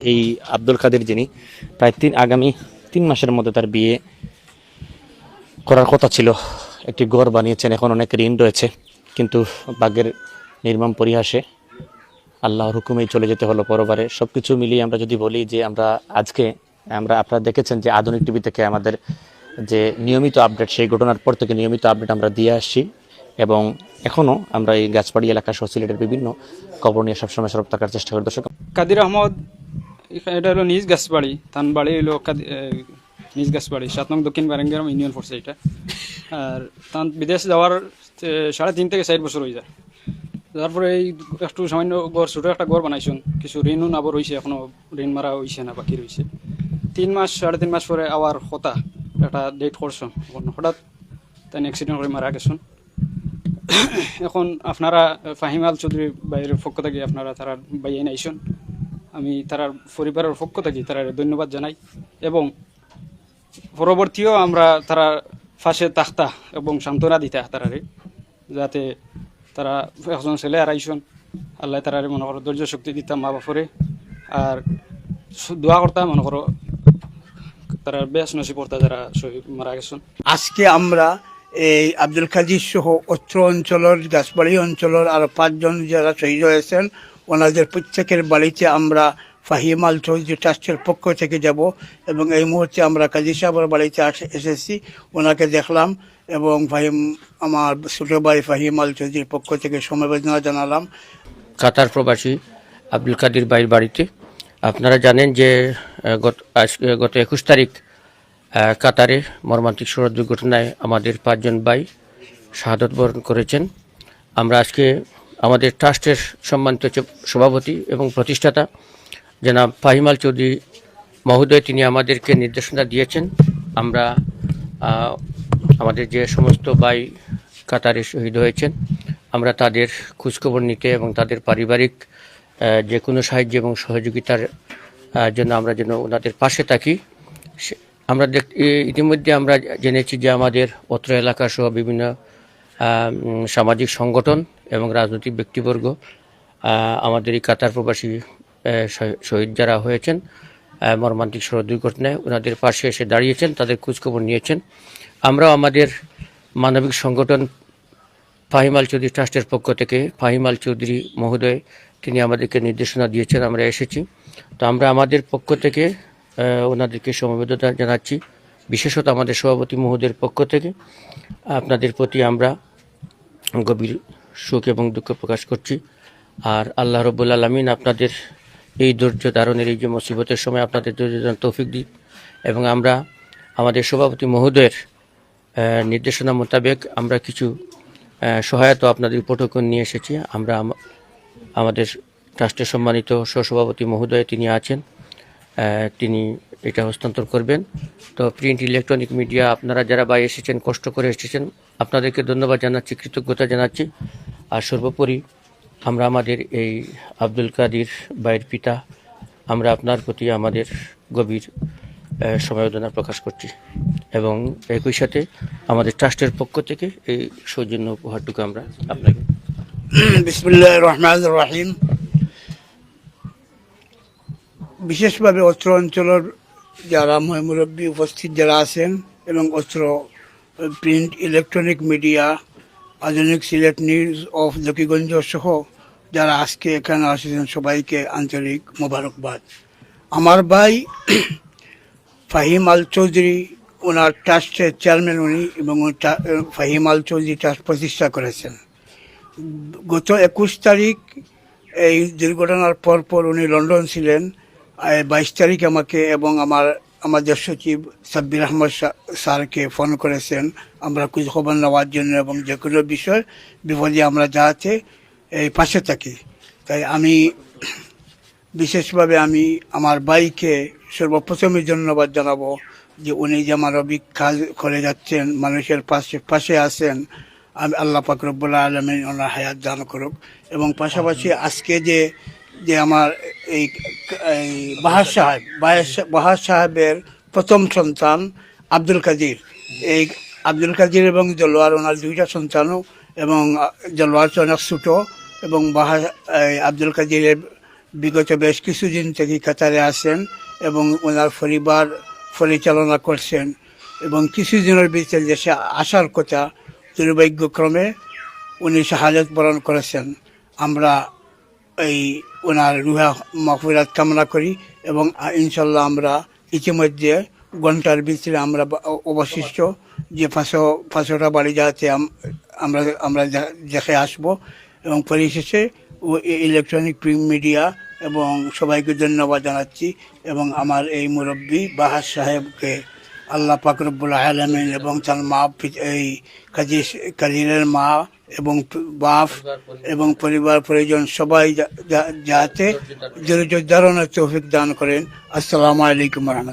এই আব্দুল কাদের যিনি প্রায় আগামী 3 মাসের মধ্যে তার বিয়ে করার কথা ছিল। একটি ঘর বানিয়েছেন, এখন অনেক ঋণ রয়েছে, কিন্তু ভাগ্যের নির্মম পরিহাসে আল্লাহর হুকুমেই চলে যেতে হলো পরবারে। সব কিছু মিলিয়ে আমরা যদি বলি যে আপনারা দেখেছেন যে আধুনিক টিভি থেকে আমাদের যে নিয়মিত আপডেট, সেই ঘটনার পর থেকে নিয়মিত আপডেট আমরা দিয়ে আসছি, এবং এখনও আমরা এই গাছবাড়ি এলাকা সহ সিলেটের বিভিন্ন খবর নিয়ে সবসময় সরব থাকার চেষ্টা করি। দর্শক, কাদির আহমদ, এটা হলো নিজ গাছবাড়ি, তান বাড়ি হলো নিজ গাছবাড়ি, 7 নং দক্ষিণ বারেঙ্গেরম ইউনিয়ন ফোর্স এটা। আর তান বিদেশ যাওয়ার 3.5 থেকে 4 বছর হয়ে যায়। তারপরে এই একটু সামান্য ছোটো একটা ঘর বানাইছেন, কিছু ঋণও নাবর হয়েছে, এখনো ঋণ মারা হয়েছে না, বাকি রয়েছে। 3 মাস 3.5 মাস পরে আবার হতা একটা ডেট করছেন, হঠাৎ তাই অ্যাক্সিডেন্ট করে মারা গেছেন। এখন আপনারা ফাহিম আল চৌধুরী বাইরের পক্ষ থেকে আপনারা তারা বাইয়ে আইসন, আমি তার পরিবারের পক্ষ থেকে তারা ধন্যবাদ জানাই, এবং পরবর্তীও আমরা তারা ফাঁসে তাখতা এবং সান্ত্বনা দিতা তারারে, যাতে তারা একজন ছেলে আর আইসন, আল্লাহ তারারে মনে করো ধৈর্য শক্তি দিতাম মা বাপরে, আর দোয়া করতাম মনে করো তারা বেশ নসিব করতা যারা মারা গেছেন। আজকে আমরা এই আব্দুল কাদির সহ অত্র অঞ্চলের গাছবাড়ি অঞ্চলের আরো 5 জন যারা শহীদ হয়েছেন, ওনাদের প্রত্যেকের বাড়িতে আমরা ফাহিম আল চৌধুরী ট্রাস্টের পক্ষ থেকে যাব, এবং এই মুহূর্তে আমরা কাজী সাহেবের বাড়িতে এসেছি, ওনাকে দেখলাম, এবং আমার ছোট ভাই ফাহিম আল চৌধুরীর পক্ষ থেকে সমবেদনা জানালাম। কাতার প্রবাসী আব্দুল কাদির ভাইয়ের বাড়িতে আপনারা জানেন যে গত 21 তারিখ কাতারে মর্মান্তিক সড়ক দুর্ঘটনায় আমাদের 5 জন ভাই শাহাদত বরণ করেছেন। আমরা আজকে আমাদের ট্রাস্টের সম্মানিত সভাপতি এবং প্রতিষ্ঠাতা জনাব ফাহিম আল চৌধুরী মহোদয়, তিনি আমাদেরকে নির্দেশনা দিয়েছেন, আমরা আমাদের যে সমস্ত ভাই কাতারে শহীদ হয়েছেন, আমরা তাদের খোঁজখবর নিতে এবং তাদের পারিবারিক যে কোনো সাহায্য এবং সহযোগিতার জন্য আমরা যেন ওনাদের পাশে থাকি। আমরা ইতিমধ্যে আমরা জেনেছি যে আমাদের অত্র এলাকা সহ বিভিন্ন সামাজিক সংগঠন এবং রাজনৈতিক ব্যক্তিবর্গ আমাদের এই কাতার প্রবাসী শহীদ যারা হয়েছেন মর্মান্তিক সড়ক দুর্ঘটনায়, ওনাদের পাশে এসে দাঁড়িয়েছেন, তাদের খোঁজখবর নিয়েছেন। আমরাও আমাদের মানবিক সংগঠন ফাহিম আল চৌধুরী ট্রাস্টের পক্ষ থেকে ফাহিম আল চৌধুরী মহোদয় তিনি আমাদেরকে নির্দেশনা দিয়েছেন, আমরা এসেছি। তো আমরা আমাদের পক্ষ থেকে ওনাদেরকে সমবেদনা জানাচ্ছি, বিশেষত আমাদের সভাপতি মহোদয়ের পক্ষ থেকে আপনাদের প্রতি আমরা গভীর শোক এবং দুঃখ প্রকাশ করছি। আর আল্লাহ রব্বুল আলামিন আপনাদের এই ধৈর্য ধারণের এই যে মুসিবতের সময় আপনাদের ধৈর্য ধারণ তৌফিক দিন, এবং আমরা আমাদের সভাপতি মহোদয়ের নির্দেশনা মোতাবেক আমরা কিছু সহায়তা আপনাদের উপঢৌকন নিয়ে এসেছি। আমরা আমাদের ট্রাস্টের সম্মানিত সহসভাপতি মহোদয় তিনি আছেন, তিনি এটা হস্তান্তর করবেন। তো প্রিন্ট ইলেকট্রনিক মিডিয়া আপনারা যারা ভাই এসেছেন, কষ্ট করে এসেছেন, আপনাদেরকে ধন্যবাদ জানাচ্ছি, কৃতজ্ঞতা জানাচ্ছি। আর সর্বোপরি আমরা আমাদের এই আব্দুল কাদির ভাইয়ের পিতা, আমরা আপনার প্রতি আমাদের গভীর সমবেদনা প্রকাশ করছি, এবং একই সাথে আমাদের ট্রাস্টের পক্ষ থেকে এই সৌজন্য উপহারটুকু আমরা আপনাকে। বিসমিল্লাহির রহমানির রহিম। বিশেষভাবে অত্র অঞ্চলের যারা মুরব্বী উপস্থিত যারা আছেন, এবং অত্র প্রিন্ট ইলেকট্রনিক মিডিয়া, আধুনিক সিলেট নিউজ অফ জকিগঞ্জ সহ যারা আজকে এখানে আসছেন, সবাইকে আন্তরিক মোবারকবাদ। আমার ভাই ফাহিম আল চৌধুরী, ওনার ট্রাস্টের চেয়ারম্যান উনি, এবং ফাহিম আল চৌধুরী ট্রাস্ট প্রতিষ্ঠা করেছেন। গত 21 তারিখ এই দুর্ঘটনার পরপর উনি লন্ডন ছিলেন। 22 তারিখ আমাকে এবং আমাদের সচিব সাব্বির আহমদ স্যারকে ফোন করেছেন আমরা খোঁজ খবর নেওয়ার জন্য, এবং যে কোনো বিষয় বিপদে আমরা যাতে এই পাশে থাকি। তাই আমি বিশেষভাবে আমার ভাইকে সর্বপ্রথমে ধন্যবাদ জানাবো, যে উনি যে মানবিক কাজ করে যাচ্ছেন, মানুষের পাশে আছেন। আমি আল্লাহ পাক রব্বুল আলামিন ওনার হায়াত দান করুক। এবং পাশাপাশি আজকে যে আমার এই বাহার সাহেবের প্রথম সন্তান আব্দুল কাদির, এই আব্দুল কাদির এবং জলোয়ার, ওনার 2টা সন্তানও, এবং জলোয়ার অনেক ছোটো, এবং আব্দুল কাদিরের বিগত বেশ কিছুদিন থেকে কাতারে আছেন এবং ওনার পরিবার পরিচালনা করছেন এবং কিছুদিনের ভিতরে দেশে আসার কথা, দুর্ভাগ্যক্রমে উনি শাহাদাত বরণ করেছেন। আমরা এই ওনার রুহা মাগফিরাত কামনা করি এবং ইনশাল্লাহ আমরা ইতিমধ্যে ঘন্টার ভিতরে আমরা অবশিষ্ট যে পাঁচশোটা বাড়ি যাতে আমরা আমরা দেখে আসব এবং পরিশেষে ইলেকট্রনিক প্রিন্ট মিডিয়া এবং সবাইকে ধন্যবাদ জানাচ্ছি এবং আমার এই মুরব্বী বাহার সাহেবকে আল্লাহ পাক রব্বুল আলামিন এবং তার মা এই কাদিরের মা এবং বাপ এবং পরিবার পরিজন সবাই যাতে ধৈর্য ধারণের তৌফিক দান করেন। আসসালামু আলাইকুম ওয়া রাহমাতুল্লাহ।